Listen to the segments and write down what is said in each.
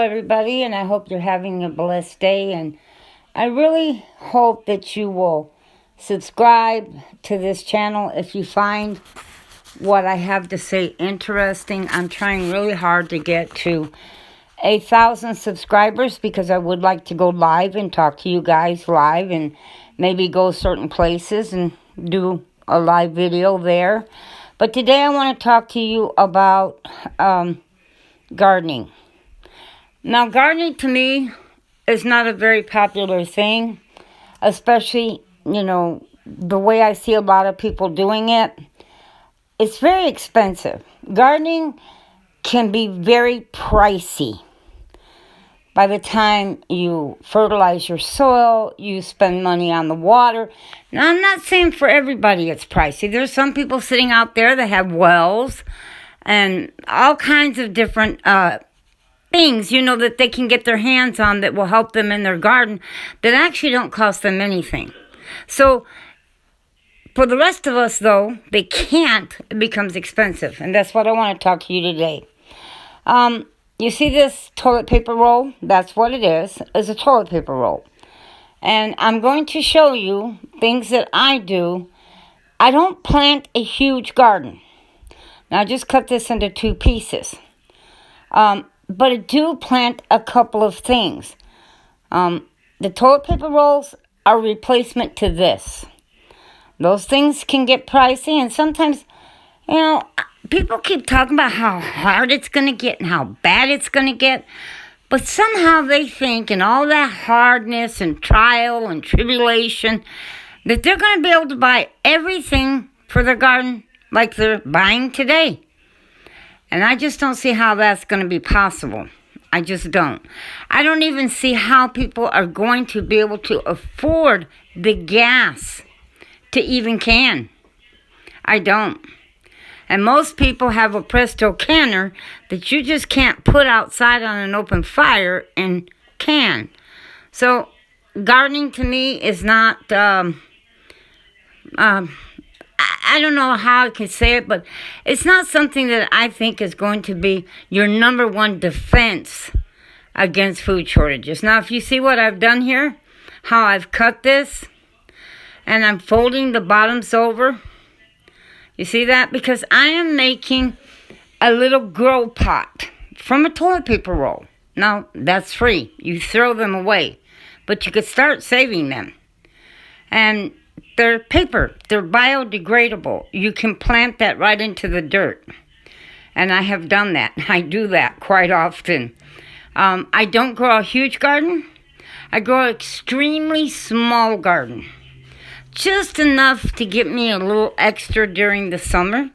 everybody, and I hope you're having a blessed day. And I really hope that you will subscribe to this channel if you find what I have to say interesting. I'm trying really hard to get to 1,000 subscribers because I would like to go live and talk to you guys live and maybe go certain places and do a live video there. But today I want to talk to you about gardening. Now, gardening to me is not a very popular thing, especially, the way I see a lot of people doing it. It's very expensive. Gardening can be very pricey. By the time you fertilize your soil, you spend money on the water. Now, I'm not saying for everybody it's pricey. There's some people sitting out there that have wells and all kinds of different things, that they can get their hands on that will help them in their garden that actually don't cost them anything. So, for the rest of us, though, they can't. It becomes expensive. And that's what I want to talk to you today. You see this toilet paper roll? That's what it is. It's a toilet paper roll. And I'm going to show you things that I do. I don't plant a huge garden. Now, I just cut this into 2 pieces. But I do plant a couple of things. The toilet paper rolls are a replacement to this. Those things can get pricey, and sometimes, people keep talking about how hard it's going to get and how bad it's going to get. But somehow they think in all that hardness and trial and tribulation that they're going to be able to buy everything for their garden like they're buying today. And I just don't see how that's going to be possible. I just don't. I don't even see how people are going to be able to afford the gas to even can. I don't. And most people have a Presto canner that you just can't put outside on an open fire and can. So gardening to me is not, I don't know how I can say it, but it's not something that I think is going to be your number one defense against food shortages. Now, if you see what I've done here, how I've cut this, and I'm folding the bottoms over. You see that? Because I am making a little grow pot from a toilet paper roll. Now, that's free. You throw them away. But you could start saving them. And they're paper. They're biodegradable. You can plant that right into the dirt. And I have done that. I do that quite often. I don't grow a huge garden. I grow an extremely small garden. Just enough to get me a little extra during the summer.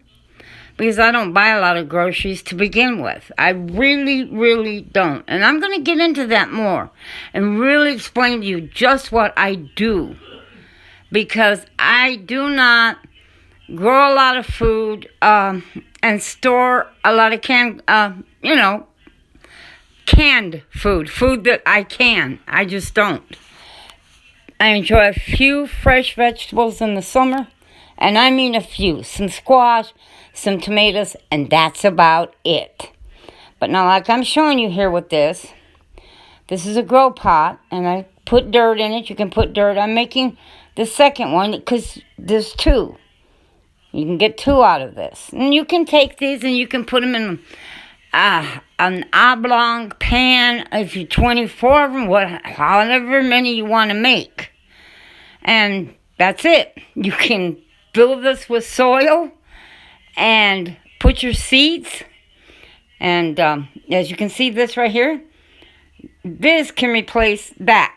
Because I don't buy a lot of groceries to begin with. I really, really don't. And I'm going to get into that more. And really explain to you just what I do. Because I do not grow a lot of food and store a lot of canned food. Food that I can. I just don't. I enjoy a few fresh vegetables in the summer. And I mean a few. Some squash, some tomatoes, and that's about it. But now, like I'm showing you here with this is a grow pot. And I put dirt in it. You can put dirt. I'm making the second one because there's 2. You can get 2 out of this. And you can take these and you can put them in an oblong pan, if you 24 of them, however many you want to make. And that's it. You can fill this with soil and put your seeds. And as you can see this right here, this can replace that.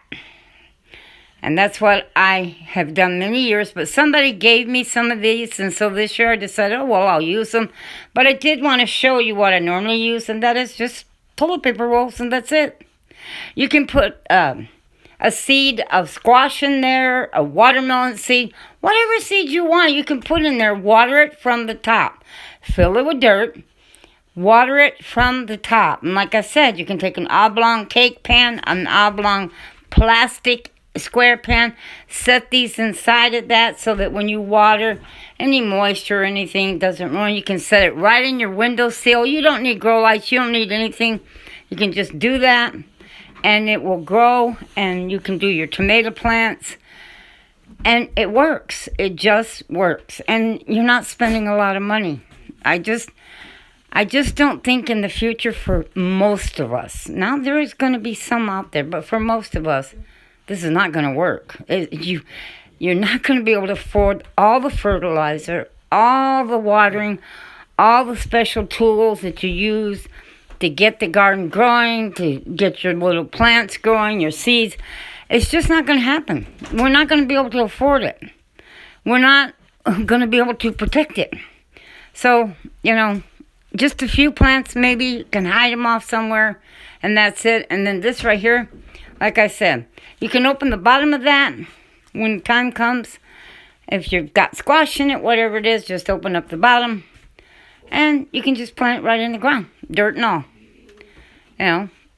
And that's what I have done many years. But somebody gave me some of these. And so this year I decided, I'll use them. But I did want to show you what I normally use. And that is just toilet paper rolls. And that's it. You can put a seed of squash in there. A watermelon seed. Whatever seed you want, you can put in there. Water it from the top. Fill it with dirt. Water it from the top. And like I said, you can take an oblong cake pan. An oblong plastic square pan, set these inside of that so that when you water, any moisture or anything doesn't ruin. You can set it right in your windowsill. You don't need grow lights. You don't need anything. You can just do that, and it will grow, and you can do your tomato plants. And it works. It just works. And you're not spending a lot of money. I just don't think in the future for most of us. Now there is going to be some out there, but for most of us, this is not going to work. You're not going to be able to afford all the fertilizer, all the watering, all the special tools that you use to get the garden growing, to get your little plants growing, your seeds. It's just not going to happen. We're not going to be able to afford it. We're not going to be able to protect it. So, just a few plants, maybe you can hide them off somewhere, and that's it. And then this right here, like I said, you can open the bottom of that when the time comes. If you've got squash in it, whatever it is, just open up the bottom, and you can just plant it right in the ground, dirt and all.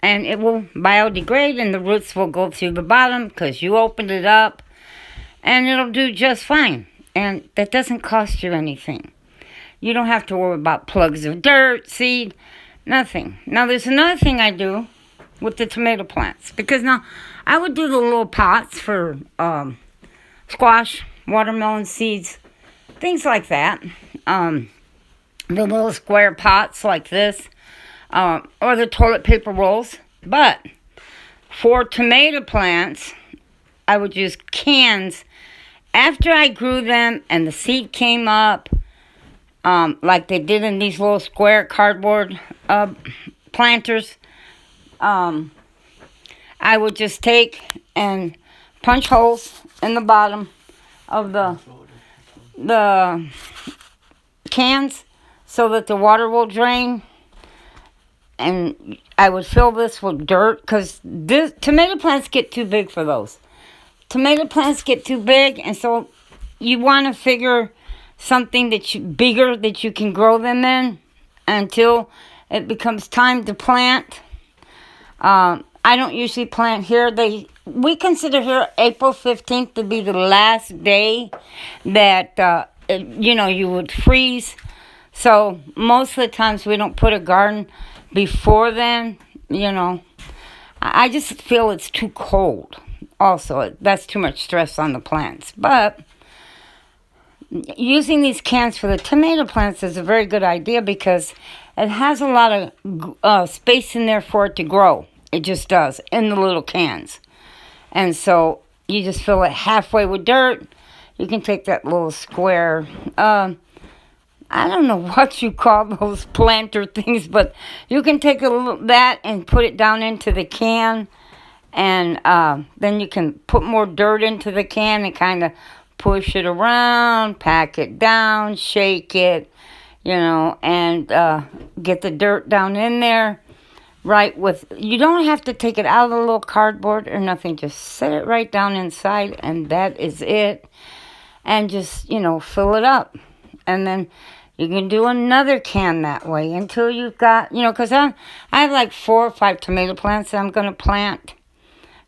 And it will biodegrade, and the roots will go through the bottom because you opened it up, and it'll do just fine. And that doesn't cost you anything. You don't have to worry about plugs of dirt, seed, nothing. Now, there's another thing I do with the tomato plants, because now I would do the little pots for squash, watermelon seeds, things like that. The little square pots like this. Or the toilet paper rolls. But for tomato plants, I would use cans. After I grew them and the seed came up, like they did in these little square cardboard planters, I would just take and punch holes in the bottom of the cans so that the water will drain. And I would fill this with dirt, because tomato plants get too big for those. Tomato plants get too big, and so you want to figure something bigger that you can grow them in until it becomes time to plant. I don't usually plant here. We consider here April 15th to be the last day that you would freeze. So most of the times we don't put a garden before then. I just feel it's too cold. Also, that's too much stress on the plants. But using these cans for the tomato plants is a very good idea, because it has a lot of space in there for it to grow. It just does, in the little cans. And so you just fill it halfway with dirt. You can take that little square, I don't know what you call those planter things, but you can take that and put it down into the can, and then you can put more dirt into the can and kind of push it around, pack it down, shake it, and get the dirt down in there. You don't have to take it out of the little cardboard or nothing. Just set it right down inside, and that is it. And just, fill it up. And then you can do another can that way until you've got, because I have like 4 or 5 tomato plants that I'm going to plant.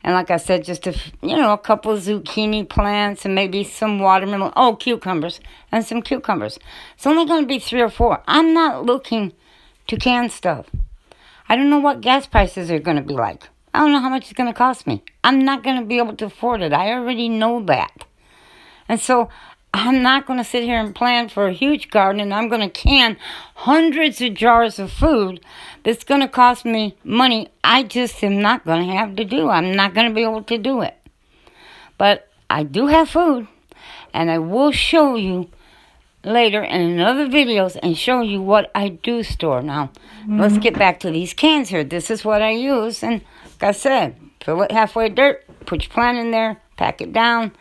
And like I said, just a couple of zucchini plants and maybe some watermelon. Oh, cucumbers and some cucumbers. It's only going to be 3 or 4. I'm not looking to can stuff. I don't know what gas prices are going to be like. I don't know how much it's going to cost me. I'm not going to be able to afford it. I already know that. And so I'm not going to sit here and plan for a huge garden, and I'm going to can hundreds of jars of food that's going to cost me money I just am not going to have to do. I'm not going to be able to do it. But I do have food, and I will show you later in other videos and show you what I do store. Now, let's get back to these cans here. This is what I use, and like I said, fill it halfway with dirt, put your plant in there, pack it down,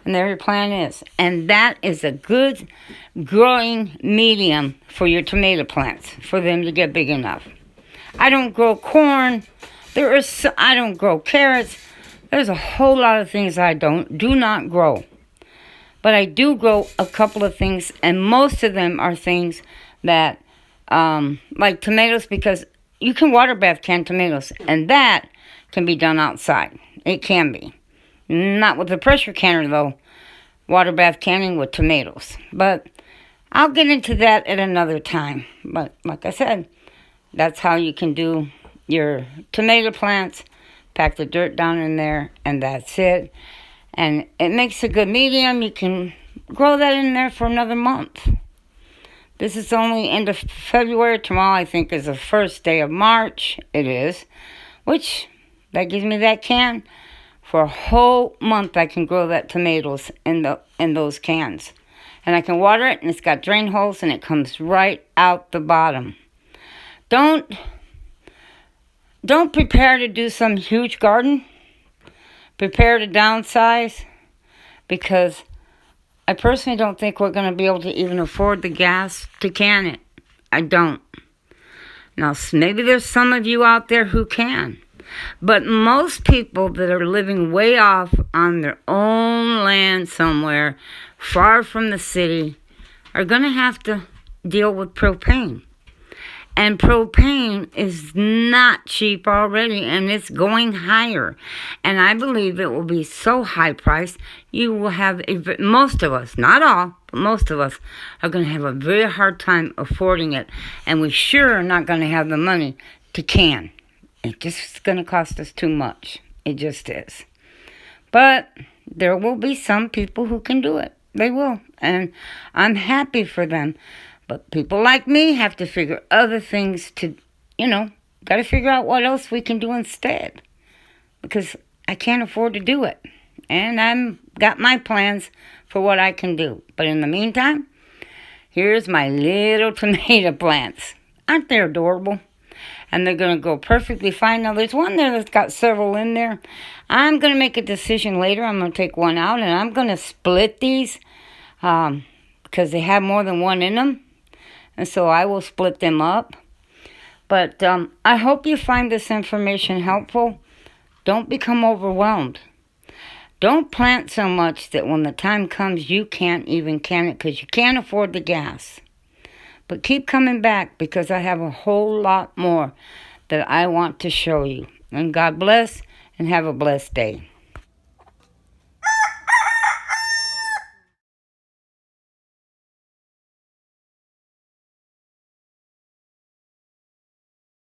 and there your plant is. And that is a good growing medium for your tomato plants, for them to get big enough. I don't grow corn. I don't grow carrots. There's a whole lot of things I do not grow. But I do grow a couple of things, and most of them are things that, like tomatoes, because you can water bath canned tomatoes, and that can be done outside. It can be. Not with a pressure canner, though, water bath canning with tomatoes. But I'll get into that at another time. But like I said, that's how you can do your tomato plants, pack the dirt down in there, and that's it. And it makes a good medium. You can grow that in there for another month. This is only end of February. Tomorrow, I think, is the first day of March. It is. Which, that gives me that can. For a whole month, I can grow that tomatoes in those cans. And I can water it, and it's got drain holes, and it comes right out the bottom. Don't prepare to do some huge garden. Prepare to downsize, because I personally don't think we're going to be able to even afford the gas to can it. I don't. Now, maybe there's some of you out there who can. But most people that are living way off on their own land somewhere, far from the city, are going to have to deal with propane. And propane is not cheap already, and it's going higher. And I believe it will be so high priced, you will have, most of us, not all, but most of us, are going to have a very hard time affording it. And we sure are not going to have the money to can. It just is going to cost us too much. It just is. But there will be some people who can do it. They will. And I'm happy for them. But people like me have to figure other things to, got to figure out what else we can do instead. Because I can't afford to do it. And I've got my plans for what I can do. But in the meantime, here's my little tomato plants. Aren't they adorable? And they're going to go perfectly fine. Now, there's one there that's got several in there. I'm going to make a decision later. I'm going to take one out, and I'm going to split these because they have more than one in them. And so I will split them up. But I hope you find this information helpful. Don't become overwhelmed. Don't plant so much that when the time comes, you can't even can it because you can't afford the gas. But keep coming back, because I have a whole lot more that I want to show you. And God bless, and have a blessed day.